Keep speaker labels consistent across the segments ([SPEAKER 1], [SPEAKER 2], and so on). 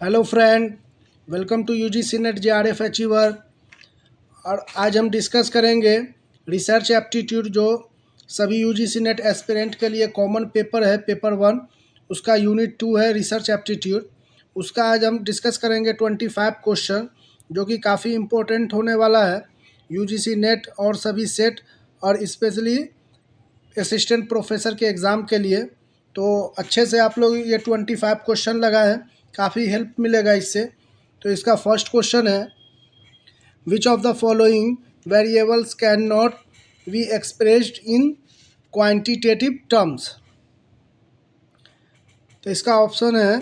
[SPEAKER 1] Hello friend, welcome to UGC NET JRF achiever. और आज हम डिस्कस करेंगे रिसर्च एप्टीट्यूड, जो सभी यूजीसी नेट एस्पिरेंट के लिए कॉमन पेपर है, पेपर 1। उसका यूनिट 2 है रिसर्च एप्टीट्यूड। उसका आज हम डिस्कस करेंगे 25 क्वेश्चन, जो कि काफ़ी इम्पोर्टेंट होने वाला है यूजीसी नेट और सभी सेट और स्पेशली असिस्टेंट प्रोफेसर के एग्ज़ाम के लिए। तो अच्छे से आप लोग ये 25 क्वेश्चन लगाएं, काफ़ी हेल्प मिलेगा इससे। तो इसका फर्स्ट क्वेश्चन है, विच of the following variables can not be expressed in quantitative terms. तो इसका ऑप्शन है,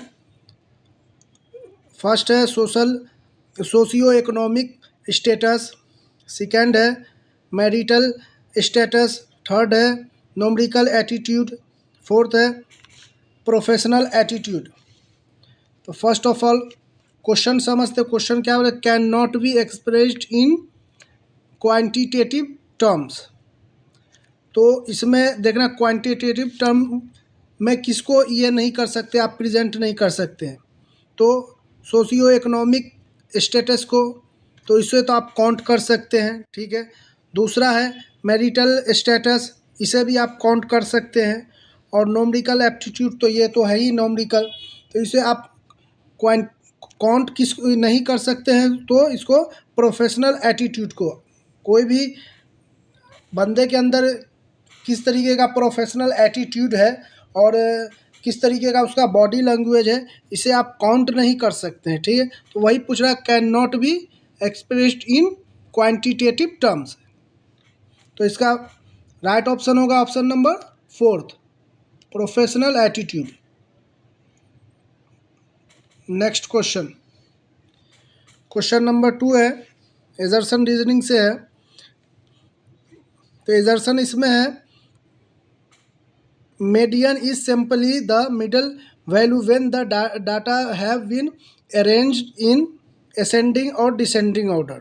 [SPEAKER 1] फर्स्ट है सोशियो इकोनॉमिक स्टेटस, सेकंड है मैरिटल स्टेटस, थर्ड है न्यूमेरिकल एटीट्यूड, फोर्थ है प्रोफेशनल एटीट्यूड। तो फर्स्ट ऑफ ऑल क्वेश्चन समझते, क्वेश्चन क्या बोले, can not be expressed in quantitative terms. तो इसमें देखना, क्वांटिटेटिव टर्म में किसको ये नहीं कर सकते, आप प्रेजेंट नहीं कर सकते हैं। तो सोशियो इकोनॉमिक स्टेटस को, तो इसे तो आप काउंट कर सकते हैं, ठीक है। दूसरा है मैरिटल स्टेटस, इसे भी आप काउंट कर सकते हैं। और न्यूमेरिकल एप्टीट्यूड, तो ये तो है ही न्यूमेरिकल, तो इसे आप काउंट किस नहीं कर सकते हैं। तो इसको प्रोफेशनल एटीट्यूड को, कोई भी बंदे के अंदर किस तरीके का प्रोफेशनल एटीट्यूड है और किस तरीके का उसका बॉडी लैंग्वेज है, इसे आप काउंट नहीं कर सकते हैं, ठीक है। तो वही पूछ रहा है, can not be expressed in quantitative terms. तो इसका राइट ऑप्शन होगा option number 4, professional attitude. Next question, question number 2 है, एजर्सन रीजनिंग से है। तो एजर्सन इसमें है, median is simply the middle value when the data have been arranged in ascending or descending order।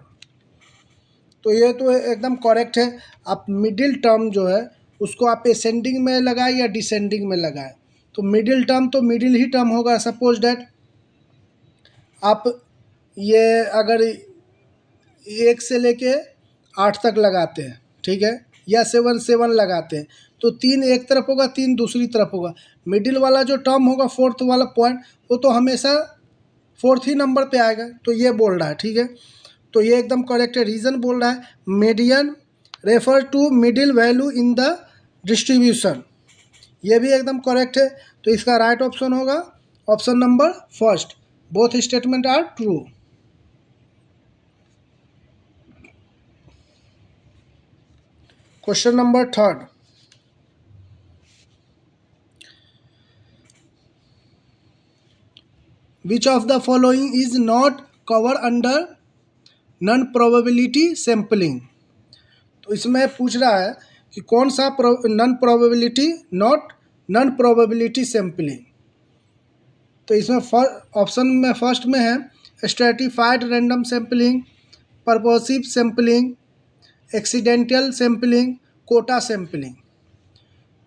[SPEAKER 1] तो ये तो एकदम करेक्ट है। आप मिडिल टर्म जो है उसको आप असेंडिंग में लगाएं या डिसेंडिंग में लगाएं। तो मिडिल टर्म तो मिडिल ही टर्म होगा। सपोज डैट आप ये अगर 1 से लेके 8 तक लगाते हैं, ठीक है, या 7 लगाते हैं, तो 3 एक तरफ होगा, 3 दूसरी तरफ होगा। मिडिल वाला जो टर्म होगा, फोर्थ वाला पॉइंट, वो तो हमेशा फोर्थ ही नंबर पे आएगा। तो ये बोल रहा है, ठीक है। तो ये एकदम करेक्ट है। रीज़न बोल रहा है, median refer to middle value in the distribution, ये भी एकदम करेक्ट है। तो इसका राइट ऑप्शन होगा option number first, both statement are true. Question number 3, which of the following is not cover under non probability sampling. तो इसमें पूछ रहा है कि कौन सा नॉन प्रोबेबिलिटी सैम्पलिंग। तो इसमें ऑप्शन में फर्स्ट में है stratified random sampling, purposive sampling, accidental sampling, quota sampling.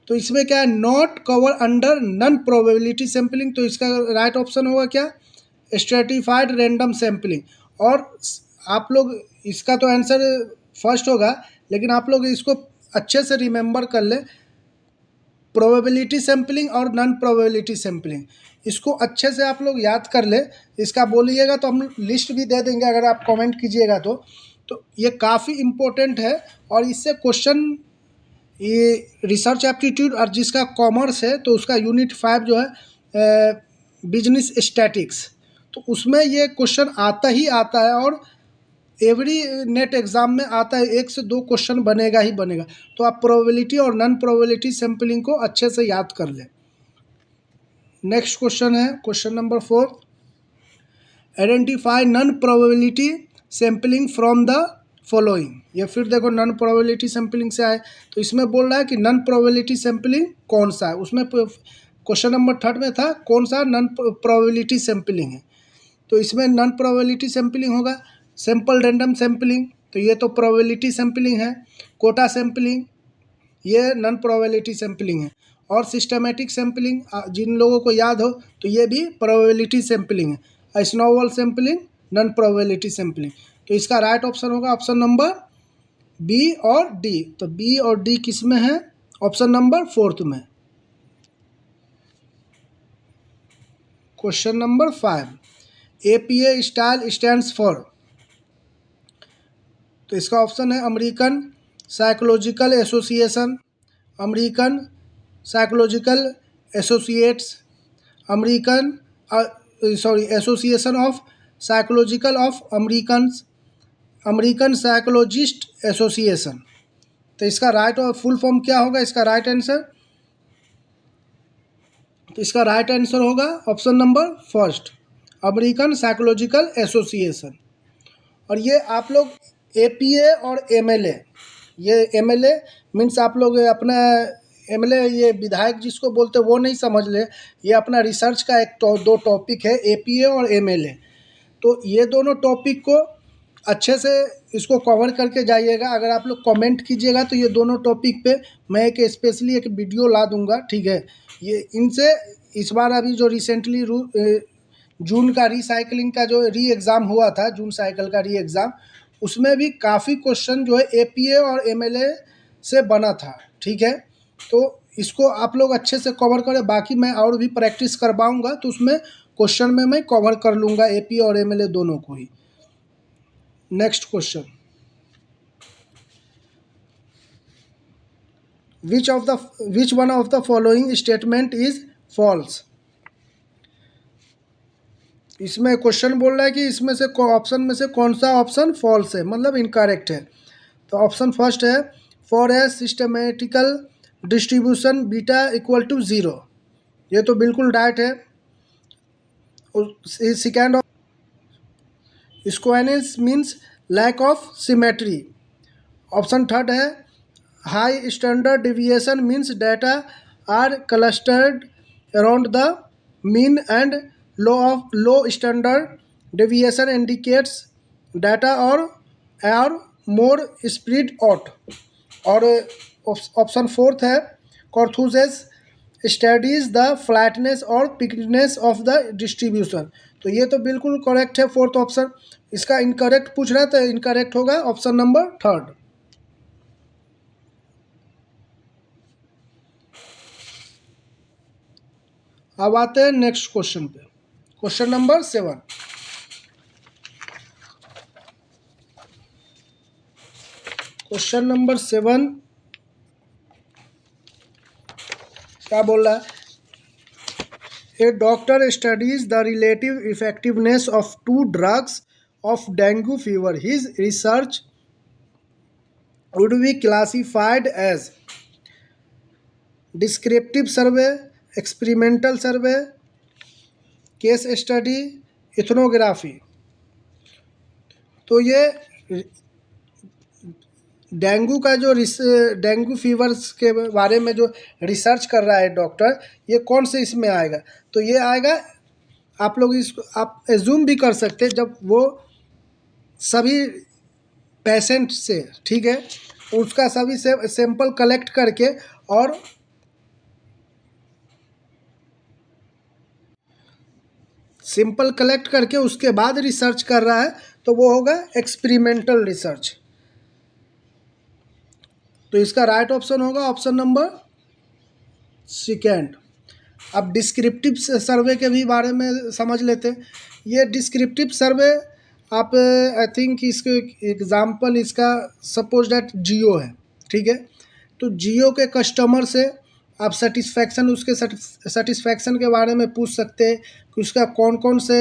[SPEAKER 1] तो इसमें क्या है, not cover under non probability sampling. तो इसका राइट ऑप्शन होगा क्या, स्ट्रेटिफाइड रैंडम सैम्पलिंग। और आप लोग इसका तो आंसर फर्स्ट होगा, लेकिन आप लोग इसको अच्छे से रिमेंबर कर ले, प्रोबेबिलिटी सैम्पलिंग और नॉन प्रोबेबिलिटी सैम्पलिंग, इसको अच्छे से आप लोग याद कर ले। इसका बोलिएगा तो हम लिस्ट भी दे देंगे, अगर आप कमेंट कीजिएगा तो ये काफ़ी इम्पोर्टेंट है। और इससे क्वेश्चन, ये रिसर्च एप्टीट्यूड और जिसका कॉमर्स है, तो उसका यूनिट 5 जो है बिजनेस स्टैटिक्स, तो उसमें ये क्वेश्चन आता ही आता है। और एवरी नेट एग्ज़ाम में आता है, 1 से 2 क्वेश्चन बनेगा ही बनेगा। तो आप प्रोबेबिलिटी और नॉन प्रोबेबिलिटी सैम्पलिंग को अच्छे से याद कर लें। नेक्स्ट क्वेश्चन है question number 4, identify non probability sampling from the following. ये फिर देखो नॉन प्रोबेबिलिटी सैम्पलिंग से आए, तो इसमें बोल रहा है कि नॉन प्रोबेबिलिटी सैम्पलिंग कौन सा है। उसमें क्वेश्चन नंबर 3 में था कौन सा नॉन प्रोबेबिलिटी सैम्पलिंग है। तो इसमें नॉन प्रोबेबिलिटी सैम्पलिंग होगा सैम्पल रैंडम सैम्पलिंग, तो ये तो प्रोबेबिलिटी सैम्पलिंग है। कोटा सैम्पलिंग, ये नॉन प्रोबेबिलिटी सैम्पलिंग है। और सिस्टमेटिक सैम्पलिंग, जिन लोगों को याद हो, तो ये भी प्रोबेबिलिटी सैम्पलिंग है। Snowball sampling, non probability sampling. तो इसका राइट ऑप्शन होगा ऑप्शन नंबर बी और डी। तो बी और डी किस में है? ऑप्शन नंबर 4 में। Question number 5, APA style stands for. तो इसका ऑप्शन है American psychological association, American psychological associates, American association of psychological of Americans, American psychologist association. तो इसका राइट और फुल फॉर्म क्या होगा इसका राइट आंसर? तो इसका राइट आंसर होगा option number first, American psychological association. और ये आप लोग APA और MLA, ये MLA मीन्स आप लोग अपना MLA ये विधायक जिसको बोलते हैं वो नहीं समझ ले, ये अपना रिसर्च का एक दो टॉपिक है APA और MLA। तो ये दोनों टॉपिक को अच्छे से इसको कवर करके जाइएगा। अगर आप लोग कमेंट कीजिएगा तो ये दोनों टॉपिक पे मैं एक स्पेशली एक वीडियो ला दूंगा, ठीक है। ये इनसे इस बार अभी जो रिसेंटली जून का रीसाइकलिंग का जो री एग्ज़ाम हुआ था, जून साइकिल का री एग्ज़ाम, उसमें भी काफ़ी क्वेश्चन जो है APA और MLA से बना था, ठीक है। तो इसको आप लोग अच्छे से कवर करें। बाकी मैं और भी प्रैक्टिस करवाऊँगा तो उसमें क्वेश्चन में मैं कवर कर लूँगा APA और MLA दोनों को ही। Next question, which one of the following statement is false. इसमें क्वेश्चन बोल रहा है कि इसमें से ऑप्शन में से कौन सा ऑप्शन फॉल्स है, मतलब इनकरेक्ट है। तो ऑप्शन फर्स्ट है for a systematical distribution beta equal to 0, ये तो बिल्कुल राइट है। Second, skewness means lack of symmetry. Option third है high standard deviation means data are clustered around the mean and low standard deviation indicates data are more spread out. और option fourth है kurtosis studies the flatness और पिकनेस of the distribution. तो ये तो बिल्कुल correct है fourth option. इसका incorrect पूछ रहा है तो इनकरेक्ट होगा ऑप्शन नंबर थर्ड। अब आते हैं नेक्स्ट क्वेश्चन पे, क्वेश्चन नंबर 7। क्वेश्चन नंबर 7 क्या बोल रहा है? A doctor studies the relative effectiveness of 2 drugs of dengue fever. His research would be classified as descriptive survey, experimental survey, case study, ethnography. तो ये डेंगू का जो dengue fevers के बारे में जो रिसर्च कर रहा है डॉक्टर, ये कौन से इसमें आएगा? तो ये आएगा, आप लोग इसको आप एज्यूम भी कर सकते हैं, जब वो सभी पेशेंट से, ठीक है, उसका सभी से सैंपल कलेक्ट करके और सैंपल कलेक्ट करके उसके बाद रिसर्च कर रहा है, तो वो होगा एक्सपेरिमेंटल रिसर्च। तो इसका राइट ऑप्शन होगा ऑप्शन नंबर सेकेंड। अब डिस्क्रिप्टिव सर्वे के भी बारे में समझ लेते हैं। ये डिस्क्रिप्टिव सर्वे आप आई थिंक इसके एग्जाम्पल इसका सपोज डैट जियो है, ठीक है। तो जियो के कस्टमर से आप सेटिस्फैक्शन, उसके सेटिस्फैक्शन के बारे में पूछ सकते हैं कि उसका कौन कौन से,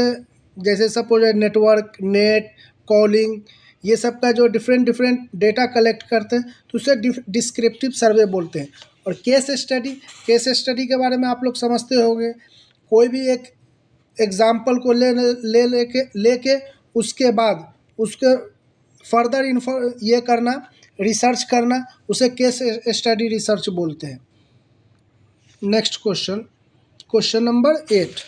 [SPEAKER 1] जैसे सपोज नेटवर्क, नेट, कॉलिंग, ये सब का जो डिफरेंट डेटा कलेक्ट करते हैं, तो उसे डिस्क्रिप्टिव सर्वे बोलते हैं। और केस स्टडी के बारे में आप लोग समझते होंगे, कोई भी एक एग्जाम्पल को लेके उसके बाद उसके फर्दर ये करना, रिसर्च करना, उसे केस स्टडी रिसर्च बोलते हैं। Next question, question number 8।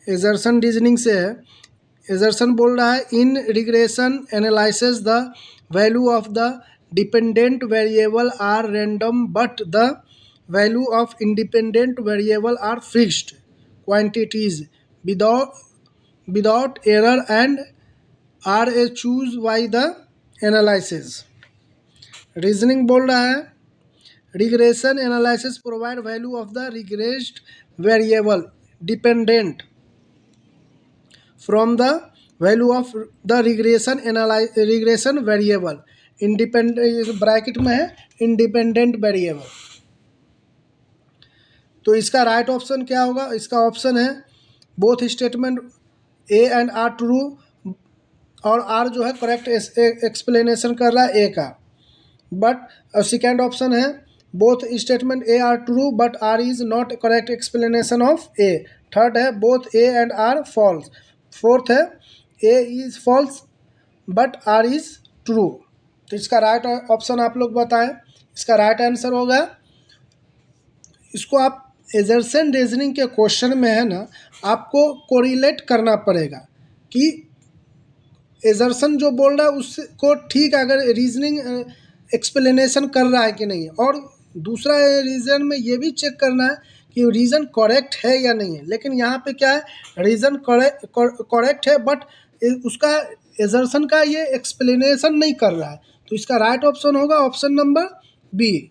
[SPEAKER 1] Assertion reasoning से है। एजर्सन बोल रहा है in regression analysis the value of the dependent variable are random but the value of independent variable are fixed quantities without error and are a choose by the analysis. Reasoning बोल रहा है regression analysis provide value of the regressed variable dependent from the value of the regression variable independent bracket में है independent variable. तो इसका right option क्या होगा? इसका ऑप्शन है both statement A and R true, और आर जो है करेक्ट एक्सप्लेनेशन कर रहा है ए का। बट सेकेंड ऑप्शन है both statement A R true but R is not correct explanation of A. Third है both A and R false. Fourth है A is false but R is true. तो इसका right option आप लोग बताएं। इसका right answer होगा, इसको आप एजर्सन रीजनिंग के क्वेश्चन में है ना, आपको कोरिलेट करना पड़ेगा कि एजर्सन जो बोल रहा है उसको ठीक अगर रीजनिंग एक्सप्लेनेशन कर रहा है कि नहीं, और दूसरा रीज़न में ये भी चेक करना है कि रीज़न करेक्ट है या नहीं है। लेकिन यहाँ पे क्या है, रीज़न करेक्ट है बट उसका एजर्सन का ये एक्सप्लेनेशन नहीं कर रहा है। तो इसका राइट ऑप्शन होगा option number B.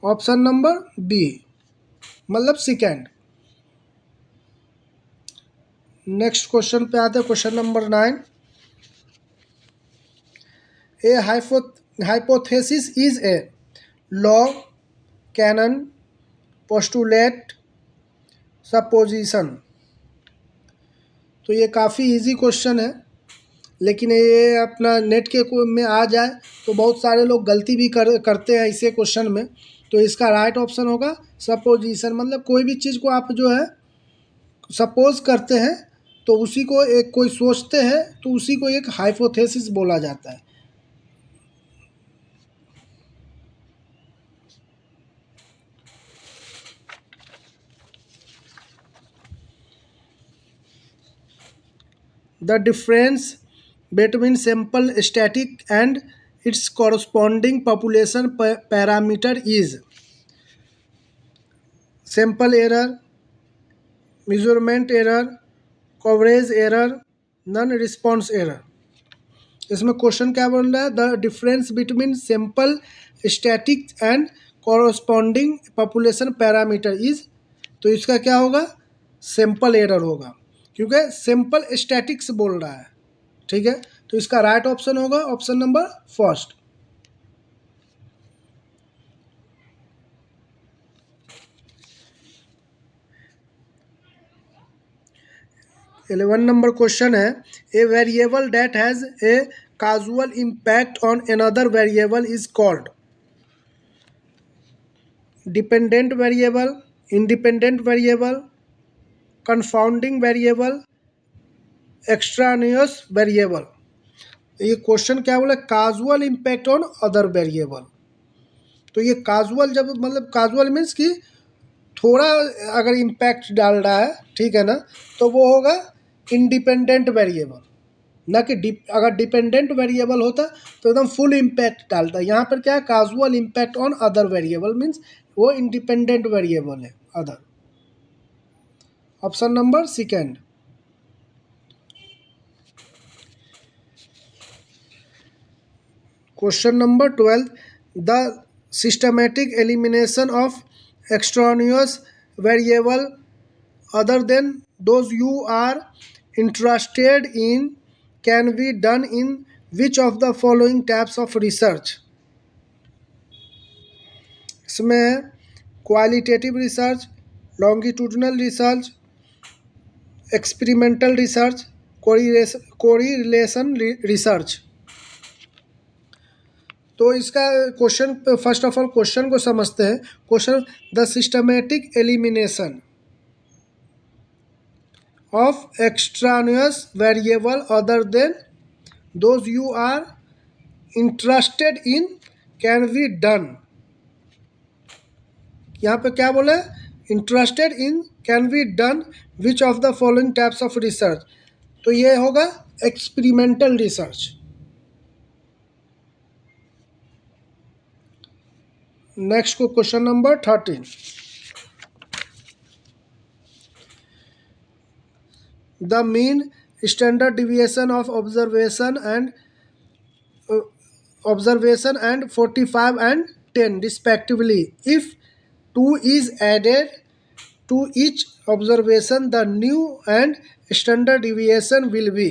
[SPEAKER 1] Option number B मतलब सेकेंड। नेक्स्ट क्वेश्चन पे आते हैं, question number 9। A hypothesis is a law, canon, postulate, supposition। तो ये काफ़ी इजी क्वेश्चन है, लेकिन ये अपना नेट के में आ जाए तो बहुत सारे लोग गलती भी करते हैं इसे क्वेश्चन में। तो इसका राइट ऑप्शन होगा सपोजिशन। मतलब कोई भी चीज़ को आप जो है सपोज करते हैं तो उसी को एक कोई सोचते हैं तो उसी को एक हाइपोथेसिस बोला जाता है। The difference between sample static and its corresponding population parameter is sample error, measurement error, coverage error, non-response error। इसमें क्वेश्चन क्या बोल रहा है? The difference between sample static and corresponding population parameter is. तो इसका क्या होगा? सैम्पल एरर होगा, क्योंकि सैम्पल स्टैटिक्स बोल रहा है। ठीक है, तो इसका राइट ऑप्शन होगा option number first. Eleven number question है a variable that has a causal impact on another variable is called dependent variable, independent variable, confounding variable, extraneous variable। ये क्वेश्चन क्या बोला? Casual impact on other variable. तो ये casual जब मतलब casual means कि थोड़ा अगर इम्पैक्ट डाल रहा है, ठीक है ना, तो वो होगा इंडिपेंडेंट वेरिएबल। ना कि अगर डिपेंडेंट वेरिएबल होता तो एकदम फुल इम्पैक्ट डालता। यहाँ पर क्या है? Causal impact on other variable means वो इंडिपेंडेंट वेरिएबल है other. Option number second. Question number 12। The systematic elimination of extraneous variable other than those you are interested in can be done in which of the following types of research. इसमें qualitative research, longitudinal research, experimental research, correlation research. तो इसका question first of all question को समझते हैं। Question the systematic elimination of extraneous variable other than those you are interested in can be done. यहाँ पे क्या बोले? Interested in can be done which of the following types of research. तो ये होगा एक्सपेरिमेंटल रिसर्च। नेक्स्ट को question number 13, the mean standard deviation of observation and 45 and 10 respectively. If 2 is added to each observation, the new and standard deviation will be.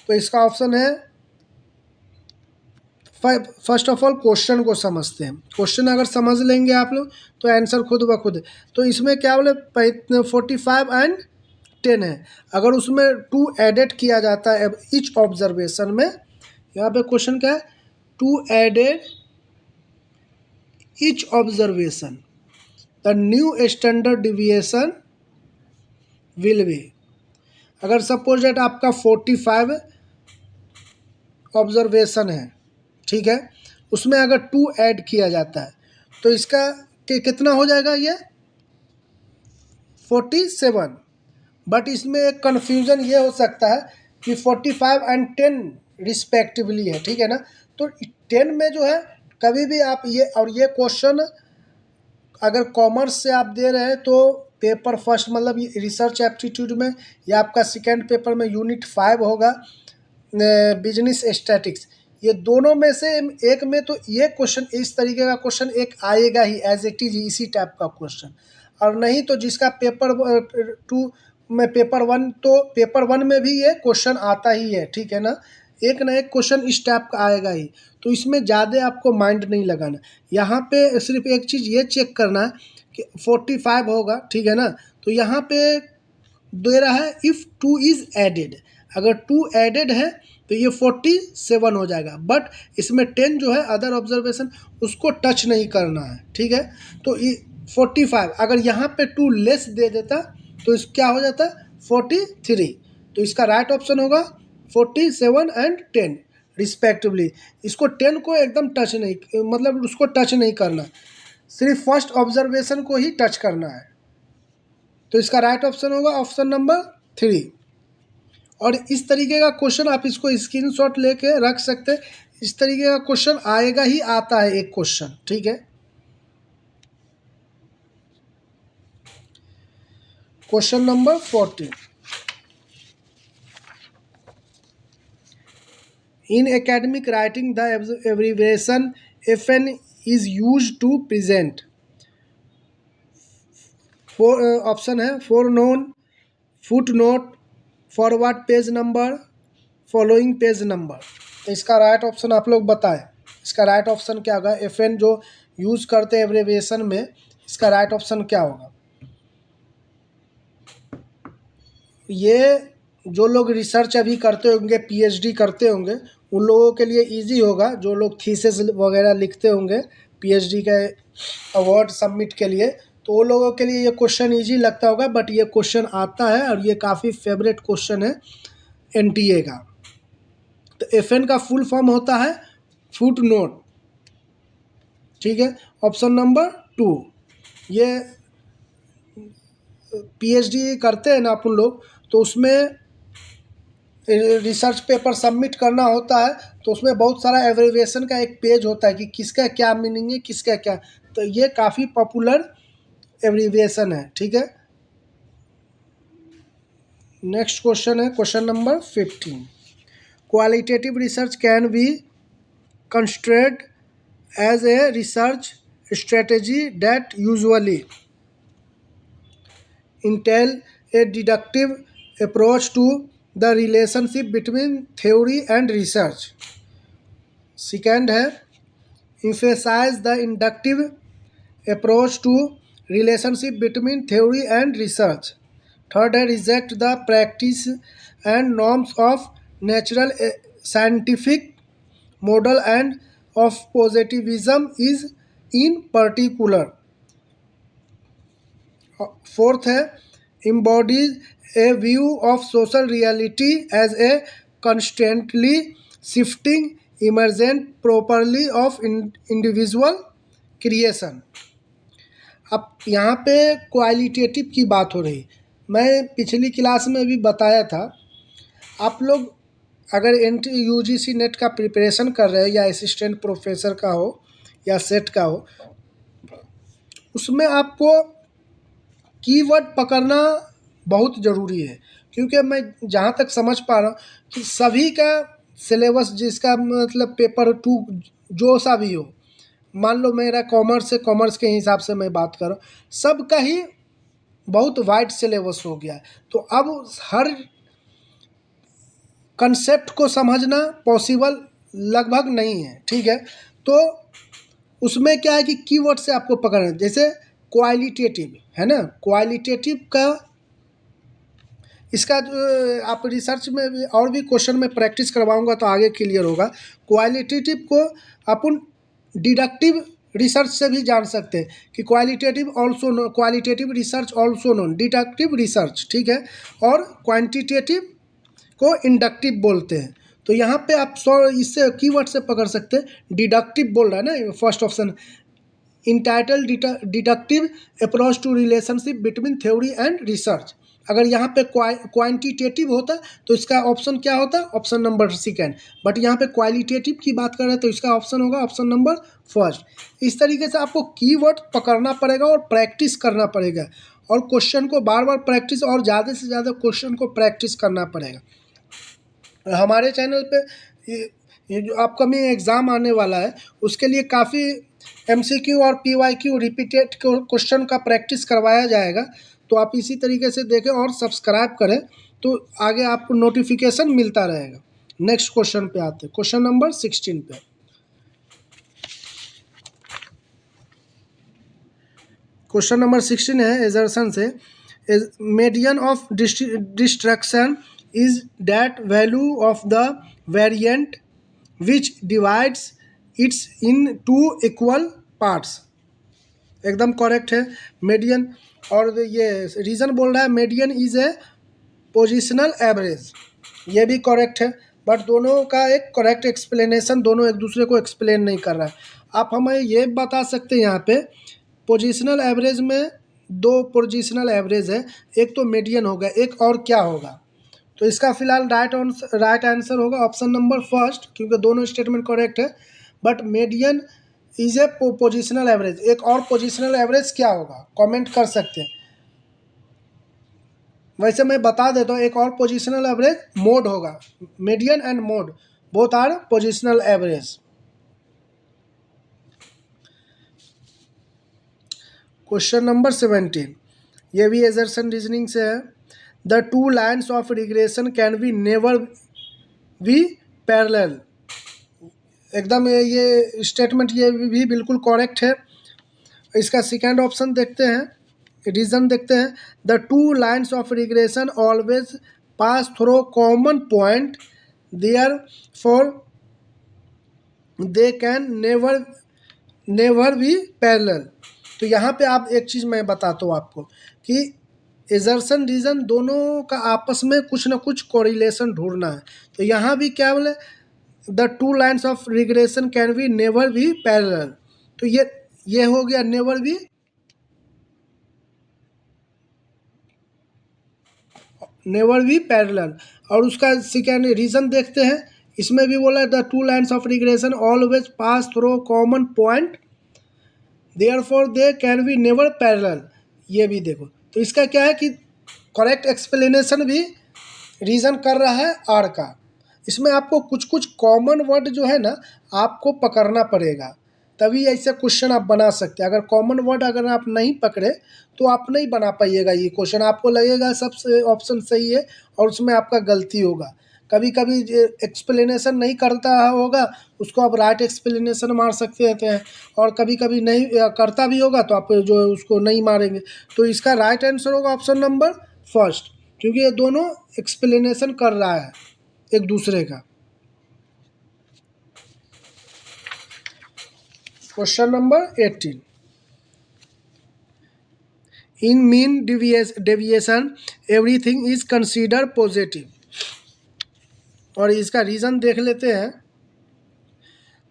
[SPEAKER 1] तो इसका option है, first of all question को समझते हैं। Question अगर समझ लेंगे आप लोग तो आंसर खुद ब खुद। तो इसमें क्या बोले 45 एंड 10 है, अगर उसमें 2 एडेड किया जाता है ईच ऑब्जर्वेशन में, यहाँ पे क्वेश्चन क्या है, 2 added each observation the new standard deviation will be. अगर सपोज डेट आपका 45 ऑब्जर्वेशन है, ठीक है, उसमें अगर 2 ऐड किया जाता है तो इसका कितना हो जाएगा, ये 47। बट इसमें एक कन्फ्यूज़न ये हो सकता है कि 45 एंड 10 रिस्पेक्टिवली है, ठीक है ना। तो 10 में जो है कभी भी आप ये, और ये क्वेश्चन अगर कॉमर्स से आप दे रहे हैं तो पेपर फर्स्ट मतलब रिसर्च एप्टीट्यूड में, या आपका सेकेंड पेपर में यूनिट 5 होगा बिजनेस स्टैटिक्स, ये दोनों में से एक में तो ये क्वेश्चन इस तरीके का क्वेश्चन एक आएगा ही एज इट इज, इसी टाइप का क्वेश्चन। और नहीं तो जिसका पेपर 2 में पेपर 1, तो पेपर 1 में भी ये क्वेश्चन आता ही है, ठीक है ना, एक ना एक क्वेश्चन इस टाइप का आएगा ही। तो इसमें ज़्यादा आपको माइंड नहीं लगाना, यहाँ पे सिर्फ एक चीज़ ये चेक करना है कि 45 होगा, ठीक है ना। तो यहाँ पे दे रहा है इफ़ 2 इज़ एडेड, अगर 2 एडेड है तो ये 47 हो जाएगा। बट इसमें 10 जो है अदर ऑब्जर्वेशन, उसको टच नहीं करना है, ठीक है। तो 45 अगर यहाँ पे 2 लेस दे देता तो इस क्या हो जाता 43। तो इसका राइट ऑप्शन होगा 47 एंड 10 रिस्पेक्टिवली। इसको 10 को एकदम टच नहीं, मतलब उसको टच नहीं करना, सिर्फ फर्स्ट ऑब्जर्वेशन को ही टच करना है। तो इसका राइट ऑप्शन होगा ऑप्शन नंबर 3। और इस तरीके का क्वेश्चन आप इसको स्क्रीनशॉट लेके रख सकते हैं, इस तरीके का क्वेश्चन आएगा ही, आता है एक क्वेश्चन, ठीक है। Question number 14, in academic writing the abbreviation FN is used to present, option है for known, footnote, forward page number, following page number. तो इसका राइट ऑप्शन आप लोग बताएं, इसका राइट ऑप्शन क्या होगा, FN जो यूज़ करते हैं एब्रिविएशन में, इसका राइट ऑप्शन क्या होगा। ये जो लोग रिसर्च अभी करते होंगे, PhD करते होंगे, उन लोगों के लिए इजी होगा, जो लोग थीसिस वगैरह लिखते होंगे PhD के अवार्ड सबमिट के लिए, तो वो लोगों के लिए ये क्वेश्चन इजी लगता होगा। बट ये क्वेश्चन आता है और ये काफ़ी फेवरेट क्वेश्चन है NTA का। तो FN का फुल फॉर्म होता है फुट नोट, ठीक है। ऑप्शन नंबर 2, ये PhD करते हैं ना अपन लोग, तो उसमें रिसर्च पेपर सबमिट करना होता है, तो उसमें बहुत सारा एब्रिविएशन का एक पेज होता है कि किसका क्या मीनिंग है, किसका क्या। तो ये काफ़ी पॉपुलर एब्रिविएशन है, ठीक है। नेक्स्ट क्वेश्चन है question number 15, qualitative research can be constructed as a research strategy that usually entail a deductive approach to the relationship between theory and research. Second है emphasize the inductive approach to relationship between theory and research. Third है reject the practice and norms of natural scientific model and of positivism is in particular. Fourth है embodies a view of social reality as a constantly shifting emergent properly of individual creation. अब यहाँ पे qualitative की बात हो रही, मैं पिछली क्लास में भी बताया था, आप लोग अगर UGC नेट का प्रिपरेशन कर रहे हैं या असिस्टेंट प्रोफेसर का हो या सेट का हो, उसमें आपको कीवर्ड पकड़ना बहुत ज़रूरी है। क्योंकि मैं जहाँ तक समझ पा रहा हूँ कि सभी का सिलेबस, जिसका मतलब पेपर 2 जो सा भी हो, मान लो मेरा कॉमर्स है, कॉमर्स के हिसाब से मैं बात कर रहा हूँ, सबका ही बहुत वाइड सिलेबस हो गया है। तो अब हर कंसेप्ट को समझना पॉसिबल लगभग नहीं है, ठीक है। तो उसमें क्या है कि कीवर्ड से आपको पकड़ना है। जैसे क्वालिटेटिव है ना, क्वालिटेटिव का इसका जो आप रिसर्च में भी और भी क्वेश्चन में प्रैक्टिस करवाऊंगा तो आगे क्लियर होगा। क्वालिटेटिव को अपन डिडक्टिव रिसर्च से भी जान सकते हैं कि qualitative also know, qualitative research also known deductive research, ठीक है। और क्वांटिटेटिव को इंडक्टिव बोलते हैं। तो यहाँ पे आप इससे कीवर्ड से पकड़ सकते हैं। डिडक्टिव बोल रहा है ना first option, entitle deductive approach to relationship between theory and research. अगर यहाँ पे क्वांटिटेटिव होता तो इसका ऑप्शन क्या होता, ऑप्शन नंबर सेकेंड। बट यहाँ पे क्वालिटेटिव की बात कर रहे हैं तो इसका ऑप्शन होगा ऑप्शन नंबर फर्स्ट। इस तरीके से आपको कीवर्ड पकड़ना पड़ेगा और प्रैक्टिस करना पड़ेगा, और क्वेश्चन को बार बार प्रैक्टिस और ज़्यादा से ज़्यादा क्वेश्चन को प्रैक्टिस करना पड़ेगा। हमारे चैनल पे ये जो अपकमिंग एग्ज़ाम आने वाला है उसके लिए काफ़ी एमसीक्यू और पीवाईक्यू रिपीटेड क्वेश्चन का प्रैक्टिस करवाया जाएगा। तो आप इसी तरीके से देखें और सब्सक्राइब करें तो आगे आपको नोटिफिकेशन मिलता रहेगा। नेक्स्ट क्वेश्चन पे आते हैं, क्वेश्चन नंबर 16 पे। क्वेश्चन नंबर 16 है एजर्सन से, median of distribution is that value of the variant which divides its in two equal parts. एकदम करेक्ट है मीडियन। और ये रीज़न बोल रहा है median is a positional average, ये भी करेक्ट है। बट दोनों का एक करेक्ट एक्सप्लेनेशन, दोनों एक दूसरे को एक्सप्लेन नहीं कर रहा है। आप हमें ये बता सकते हैं यहाँ पे पोजिशनल एवरेज में दो पोजिशनल एवरेज है, एक तो मीडियन होगा, एक और क्या होगा। तो इसका फिलहाल राइट आंसर होगा ऑप्शन नंबर फर्स्ट, क्योंकि दोनों स्टेटमेंट करेक्ट है। But median is a positional average, एक और पोजिशनल एवरेज क्या होगा कमेंट कर सकते हैं। वैसे मैं बता देता हूँ, एक और पोजिशनल एवरेज मोड होगा, median and mode both are positional average. Question number 17, ये भी एजर्सन रीजनिंग से है। The two lines of regression can be never be parallel. एकदम ये स्टेटमेंट ये भी बिल्कुल करेक्ट है। इसका सेकेंड ऑप्शन देखते हैं, रीजन देखते हैं। The two lines of regression always pass through common point, therefore they can never be parallel. तो यहाँ पे आप एक चीज़ मैं बताता हूँ आपको कि एजर्सन रीजन दोनों का आपस में कुछ ना कुछ कोरिलेशन ढूंढना है। तो यहाँ भी क्या बोले, the two lines of regression can be never be parallel. तो ये हो गया नेवर बी पैरेलल। और उसका सेकेंड रीजन देखते हैं, इसमें भी बोला the two lines of regression always pass through common point, therefore they can be never parallel. ये भी देखो, तो इसका क्या है कि करेक्ट एक्सप्लेनेशन भी रीज़न कर रहा है आर का। इसमें आपको कुछ कुछ कॉमन वर्ड जो है ना आपको पकड़ना पड़ेगा, तभी ऐसे क्वेश्चन आप बना सकते हैं। अगर कॉमन वर्ड अगर आप नहीं पकड़े तो आप नहीं बना पाइएगा ये क्वेश्चन। आपको लगेगा सबसे ऑप्शन सही है और उसमें आपका गलती होगा। कभी कभी एक्सप्लेनेशन नहीं करता होगा उसको आप राइट एक्सप्लेनेशन मार सकते हैं, और कभी कभी नहीं करता भी होगा तो आप जो है उसको नहीं मारेंगे। तो इसका राइट आंसर होगा ऑप्शन नंबर फर्स्ट, क्योंकि ये दोनों एक्सप्लेनेशन कर रहा है एक दूसरे का। Question number 18, in mean deviation everything is consider positive. और इसका रीज़न देख लेते हैं।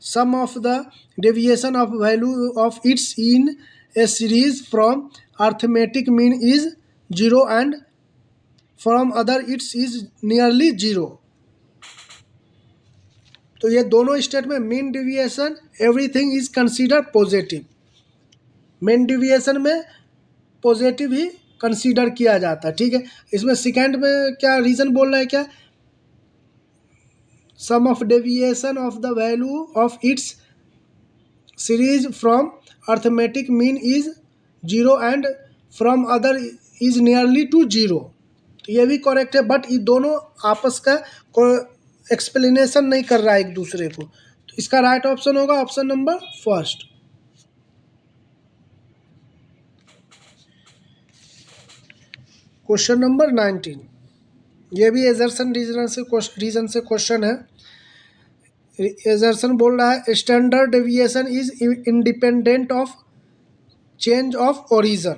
[SPEAKER 1] Sum of the deviation of value of its in a series from arithmetic mean is 0 and from other its is nearly 0। तो ये दोनों state में mean deviation everything is consider positive, mean deviation में positive ही consider किया जाता है, ठीक है। इसमें सेकंड में क्या रीज़न बोल रहा है, क्या sum of deviation of the value of its series from arithmetic mean is zero and from other is nearly to zero. तो ये भी करेक्ट है, बट ये दोनों आपस का एक्सप्लेनेशन नहीं कर रहा है एक दूसरे को। तो इसका राइट ऑप्शन होगा option number first. Question number 19, ये भी एजर्सन रीजन से क्वेश्चन है। एजर्सन बोल रहा है standard deviation is independent of change of origin.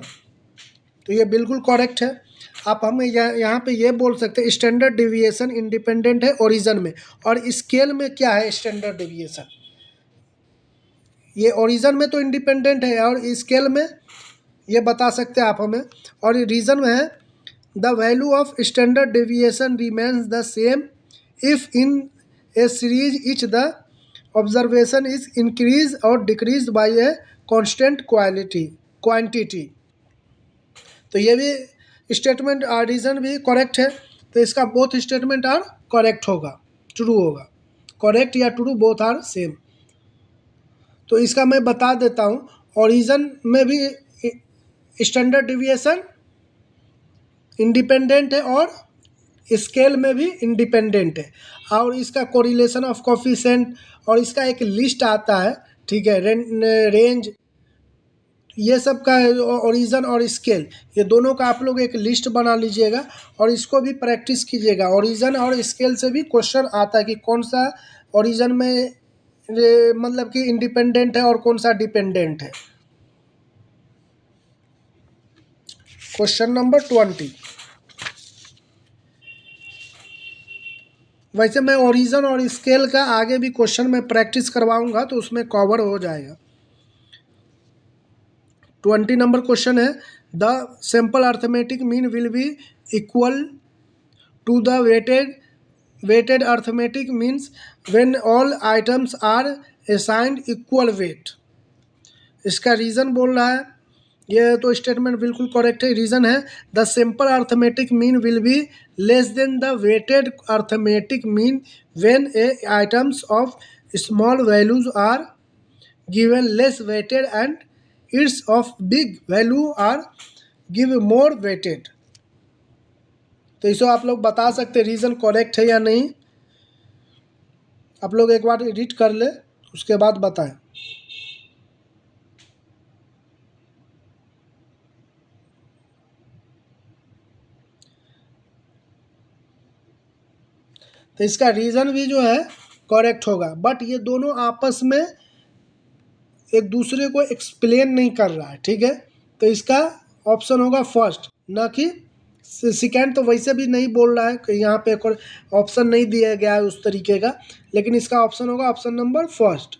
[SPEAKER 1] तो ये बिल्कुल करेक्ट है। आप हमें यहाँ पे ये बोल सकते हैं स्टैंडर्ड डेविएशन इंडिपेंडेंट है ओरिजन में, और स्केल में क्या है स्टैंडर्ड डेविएशन, ये ओरिजन में तो इंडिपेंडेंट है और स्केल में ये बता सकते हैं आप हमें। और रीज़न में है the value of standard deviation remains the same if in a series each the observation is increase और decrease by a constant quantity. तो ये भी स्टेटमेंट रीज़न भी करेक्ट है। तो इसका बोथ स्टेटमेंट आर करेक्ट होगा, ट्रू होगा, करेक्ट या ट्रू बोथ आर सेम। तो इसका मैं बता देता हूँ, ओरिजन में भी स्टैंडर्ड डिविएशन इंडिपेंडेंट है और स्केल में भी इंडिपेंडेंट है, और इसका कोरिलेशन ऑफ कोफिशिएंट और इसका एक लिस्ट आता है, ठीक है, रेंज, ये सब का ओरिजन और स्केल, ये दोनों का आप लोग एक लिस्ट बना लीजिएगा और इसको भी प्रैक्टिस कीजिएगा। ओरिजन और स्केल से भी क्वेश्चन आता है कि कौन सा ओरिजन में मतलब कि इंडिपेंडेंट है और कौन सा डिपेंडेंट है। क्वेश्चन नंबर 20, वैसे मैं ओरिजन और स्केल का आगे भी क्वेश्चन में प्रैक्टिस करवाऊंगा तो उसमें कवर हो जाएगा। 20 नंबर क्वेश्चन है the simple arithmetic mean will be equal to the weighted arithmetic means when all items are assigned equal weight. इसका रीज़न बोल रहा है, ये तो स्टेटमेंट बिल्कुल करेक्ट है। रीज़न है the simple arithmetic mean will be less than the weighted arithmetic mean when a items of small values are given less weighted and its of big value are give more weighted. तो इसको आप लोग बता सकते हैं reason correct है या नहीं। आप लोग एक बार रीड कर ले उसके बाद बताएं। तो इसका रीज़न भी जो है करेक्ट होगा, बट ये दोनों आपस में एक दूसरे को एक्सप्लेन नहीं कर रहा है, ठीक है। तो इसका ऑप्शन होगा फर्स्ट, ना कि सेकेंड। तो वैसे भी नहीं बोल रहा है कि यहाँ पे एक ऑप्शन नहीं दिया गया है उस तरीके का, लेकिन इसका ऑप्शन होगा option number first.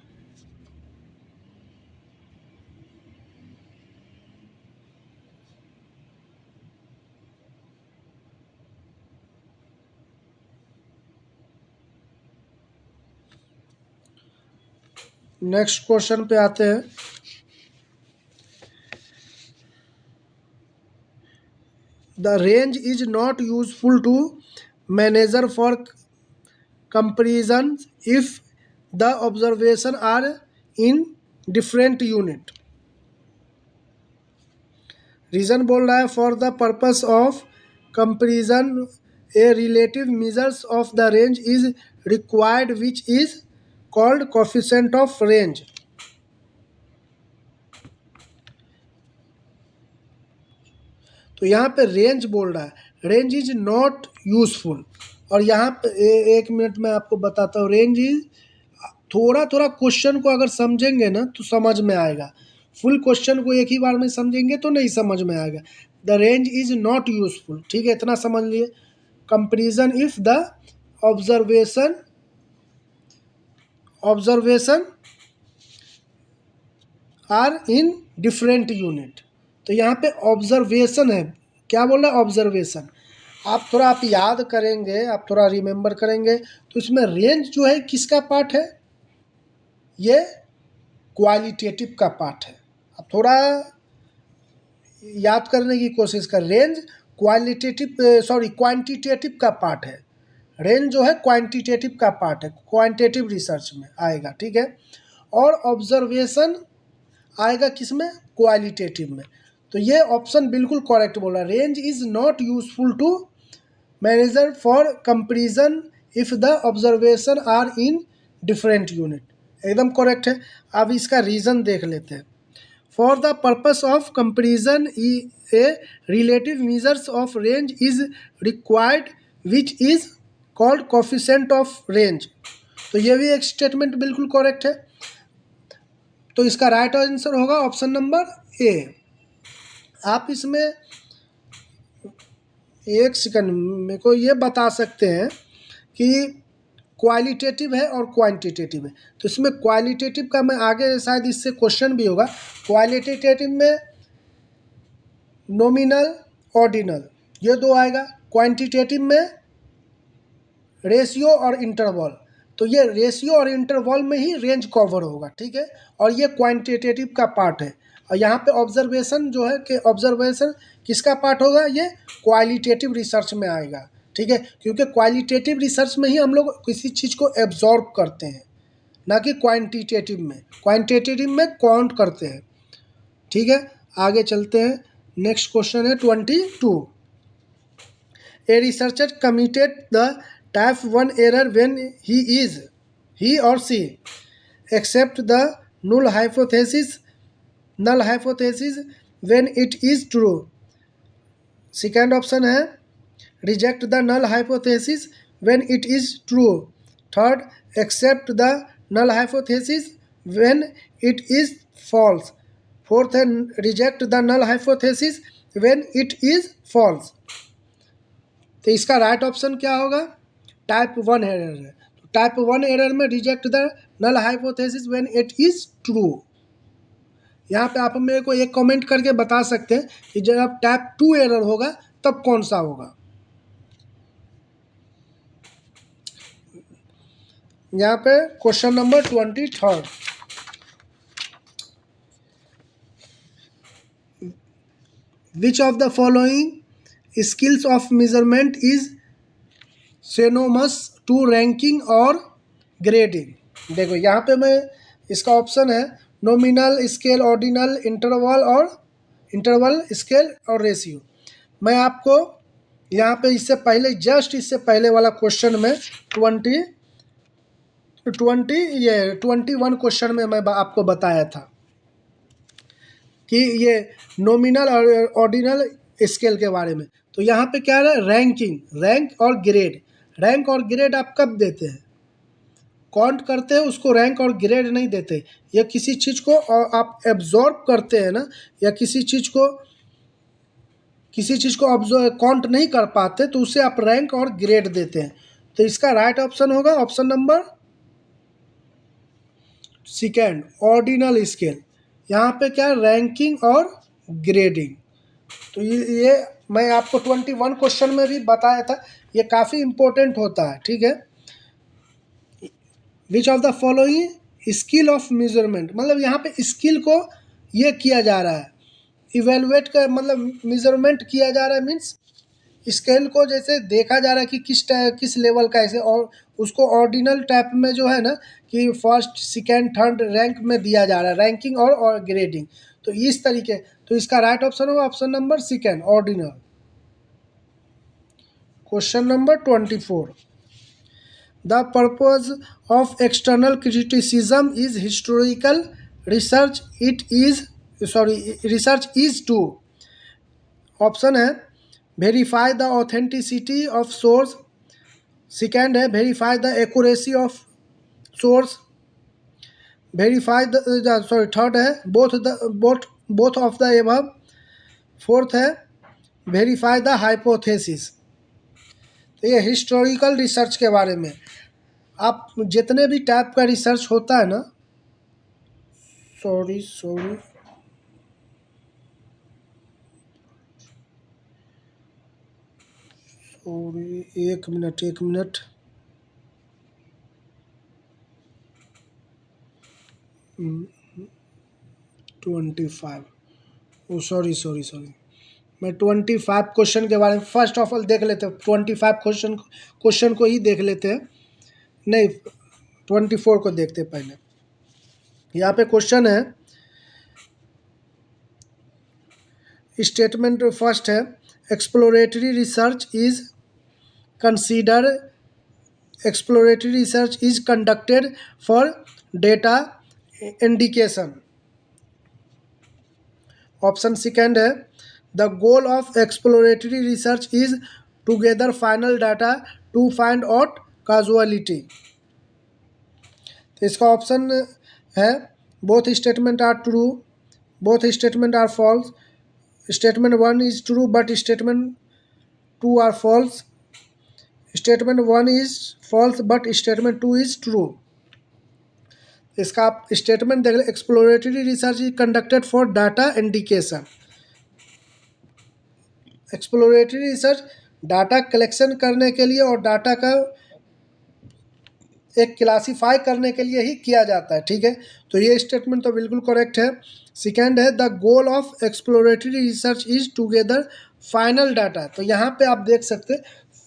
[SPEAKER 1] Next question पे आते हैं। The range is not useful to manager for comparison if the observation are in different unit. Reason बोल रहा है for the purpose of comparison a relative measures of the range is required which is called coefficient of range. तो यहाँ पे range बोल रहा है, range is not useful, और यहाँ पे एक मिनट में आपको बताता हूँ। रेंज इज थोड़ा थोड़ा क्वेश्चन को अगर समझेंगे ना तो समझ में आएगा, फुल क्वेश्चन को एक ही बार में समझेंगे तो नहीं समझ में आएगा। The range is not useful, ठीक है, इतना समझ लिए। Comparison if the observation are in different unit. तो यहाँ पे ऑब्जर्वेशन है, क्या बोल रहा है ऑब्जर्वेशन, आप याद करेंगे, आप थोड़ा रिमेंबर करेंगे तो इसमें रेंज जो है किसका पार्ट है, ये क्वालिटेटिव का पार्ट है। आप थोड़ा याद करने की कोशिश कर, रेंज क्वांटिटेटिव का पार्ट है। रेंज जो है क्वांटिटेटिव का पार्ट है, क्वांटिटेटिव रिसर्च में आएगा, ठीक है। और ऑब्जर्वेशन आएगा किस में, क्वालिटेटिव में। तो ये ऑप्शन बिल्कुल करेक्ट बोला, range is not useful to manager for comparison if the observation are in different unit, एकदम करेक्ट है। अब इसका रीज़न देख लेते हैं। For the purpose of comparison a relative measures of range is required which is called coefficient of range. तो ये भी एक स्टेटमेंट बिल्कुल करेक्ट है। तो इसका राइट आंसर होगा ऑप्शन नंबर ए। आप इसमें एक सेकंड मेरे को ये बता सकते हैं कि क्वालिटेटिव है और क्वांटिटेटिव है। तो इसमें क्वालिटेटिव का मैं आगे शायद इससे क्वेश्चन भी होगा। क्वालिटेटिव में नॉमिनल, ऑर्डिनल, ये दो आएगा। क्वांटिटेटिव में रेशियो और इंटरवल। तो ये रेशियो और इंटरवल में ही रेंज कवर होगा, ठीक है। और ये क्वांटिटेटिव का पार्ट है। और यहाँ पे ऑब्जर्वेशन जो है कि ऑब्जर्वेशन किसका पार्ट होगा, ये क्वालिटेटिव रिसर्च में आएगा, ठीक है। क्योंकि क्वालिटेटिव रिसर्च में ही हम लोग किसी चीज़ को एब्जॉर्ब करते हैं, ना कि क्वांटिटेटिव में। क्वांटिटेटिव में काउंट करते हैं, ठीक है। आगे चलते हैं। नेक्स्ट क्वेश्चन है 22। A researcher committed the type 1 error when he or she accept the null hypothesis when it is true. Second option है reject the null hypothesis when it is true. Third, accept the null hypothesis when it is false. Fourth है reject the null hypothesis when it is false. तो इसका right option क्या होगा, type 1 error है। तो type 1 error में reject the null hypothesis when it is true. यहाँ पे आप मेरे को एक कमेंट करके बता सकते हैं कि जब टाइप 2 एरर होगा तब कौन सा होगा। यहाँ पे question number 23। Which of the following skills of measurement is synonymous to ranking और ग्रेडिंग। देखो यहाँ पे मैं इसका ऑप्शन है nominal scale, ordinal, interval scale और रेशियो। मैं आपको यहाँ पे इससे पहले जस्ट इससे पहले वाला क्वेश्चन में 21 क्वेश्चन में मैं आपको बताया था कि ये नॉमिनल और ऑर्डिनल स्केल के बारे में। तो यहाँ पे क्या है, रैंकिंग, रैंक और ग्रेड। रैंक और ग्रेड आप कब देते हैं, काउंट करते हैं उसको, रैंक और ग्रेड नहीं देते। या किसी चीज़ को आप एब्जॉर्ब करते हैं ना, या किसी चीज़ को ऑब्जर्व काउंट नहीं कर पाते तो उसे आप रैंक और ग्रेड देते हैं। तो इसका राइट ऑप्शन होगा option number second, ordinal scale. यहाँ पे क्या है, रैंकिंग और ग्रेडिंग। तो ये मैं आपको 21 क्वेश्चन में भी बताया था, ये काफ़ी इम्पोर्टेंट होता है, ठीक है। विच of the following skill of measurement, मतलब यहाँ पे स्किल को ये किया जा रहा है, इवेलुएट का मतलब मेजरमेंट किया जा रहा है, मीन्स स्केल को जैसे देखा जा रहा है कि किस लेवल का ऐसे, और उसको ऑर्डिनल टाइप में जो है ना कि फर्स्ट सेकेंड थर्ड रैंक में दिया जा रहा है, रैंकिंग और ग्रेडिंग। तो इस तरीके, तो इसका राइट ऑप्शन होगा option number second, ordinal. Question number 24। The purpose of external criticism is historical research research is to. Option है verify the authenticity of source. Second है verify the accuracy of source. Third है both of the above. Fourth है verify the hypothesis. तो ये historical research के बारे में, आप जितने भी टाइप का रिसर्च होता है ना, सॉरी और 1 मिनट 25। ओ सॉरी, मैं 25 क्वेश्चन के बारे में फर्स्ट ऑफ ऑल देख लेते हैं। 25 क्वेश्चन को ही देख लेते हैं। नहीं, 24 को देखते हैं पहले। यहाँ पे क्वेश्चन है, स्टेटमेंट फर्स्ट है, exploratory research is consider exploratory research is conducted for data indication. Option second है, the goal of exploratory research is to gather final data to find out causality. तो इसका ऑप्शन है, both statement are true, both statement are false, statement 1 is true but statement 2 are false, statement 1 is false but statement 2 is true. इसका आप statement देख लें, exploratory research is conducted for data indication. Exploratory research data collection करने के लिए और data का एक क्लासीफाई करने के लिए ही किया जाता है, ठीक है। तो ये स्टेटमेंट तो बिल्कुल करेक्ट है। सेकेंड है, the goal of exploratory research is together final data. तो यहाँ पे आप देख सकते हैं,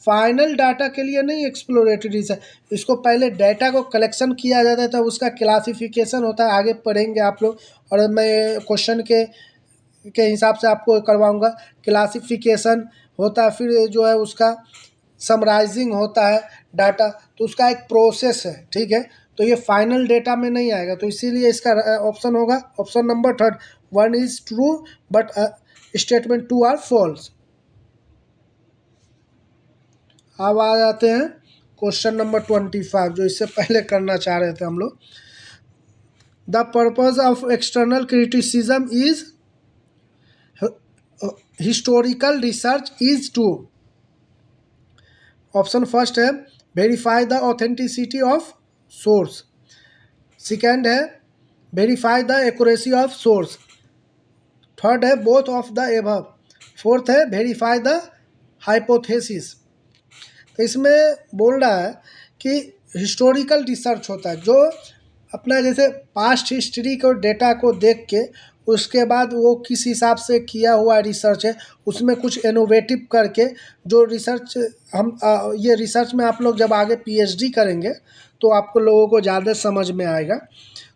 [SPEAKER 1] फाइनल डाटा के लिए नहीं एक्सप्लोरेटरी रिसर्च, इसको पहले डाटा को कलेक्शन किया जाता है, तो उसका क्लासिफिकेशन होता है, आगे पढ़ेंगे आप लोग। और मैं क्वेश्चन के हिसाब से आपको करवाऊंगा। क्लासिफिकेशन होता है, फिर जो है उसका समराइजिंग होता है डाटा, तो उसका एक प्रोसेस है, ठीक है। तो ये फाइनल डेटा में नहीं आएगा, तो इसीलिए इसका ऑप्शन होगा option number third, 1 is true but statement 2 are false. अब आ जाते हैं क्वेश्चन नंबर 25, जो इससे पहले करना चाह रहे थे हम लोग। The purpose of external criticism is historical research is to. Option first है, verify the authenticity of source. Second है, verify the accuracy of source. Third है, both of the above. Fourth है, वेरीफाई द हाइपोथेसिस। तो इसमें बोल रहा है कि हिस्टोरिकल रिसर्च होता है, जो अपना जैसे पास्ट हिस्ट्री को डेटा को देख के उसके बाद वो किस हिसाब से किया हुआ रिसर्च है, उसमें कुछ इनोवेटिव करके जो रिसर्च हम ये रिसर्च में आप लोग जब आगे पीएचडी करेंगे तो आपको लोगों को ज़्यादा समझ में आएगा।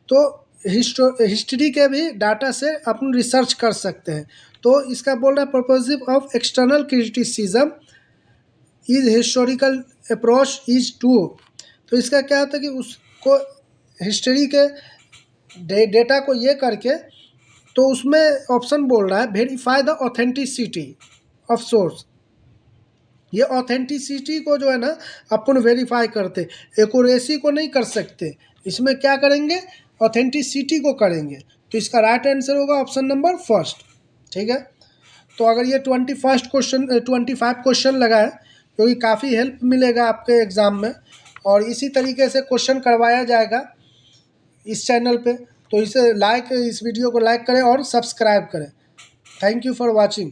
[SPEAKER 1] तो हिस्ट्री के भी डाटा से अपन रिसर्च कर सकते हैं। तो इसका बोल रहा है, purposive of external criticism is historical approach is two. तो इसका क्या होता है कि उसको हिस्ट्री के डेटा को ये करके, तो उसमें ऑप्शन बोल रहा है, verify the authenticity of source. ये ऑथेंटिसिटी को जो है ना अपन वेरीफाई करते, एक्यूरेसी को नहीं कर सकते। इसमें क्या करेंगे, ऑथेंटिसिटी को करेंगे। तो इसका राइट आंसर होगा ऑप्शन नंबर फर्स्ट, ठीक है। तो अगर ये 25 क्वेश्चन लगा है, क्योंकि काफ़ी हेल्प मिलेगा आपके एग्ज़ाम में, और इसी तरीके से क्वेश्चन करवाया जाएगा इस चैनल पे। तो इस वीडियो को लाइक करें और सब्सक्राइब करें। Thank you for watching.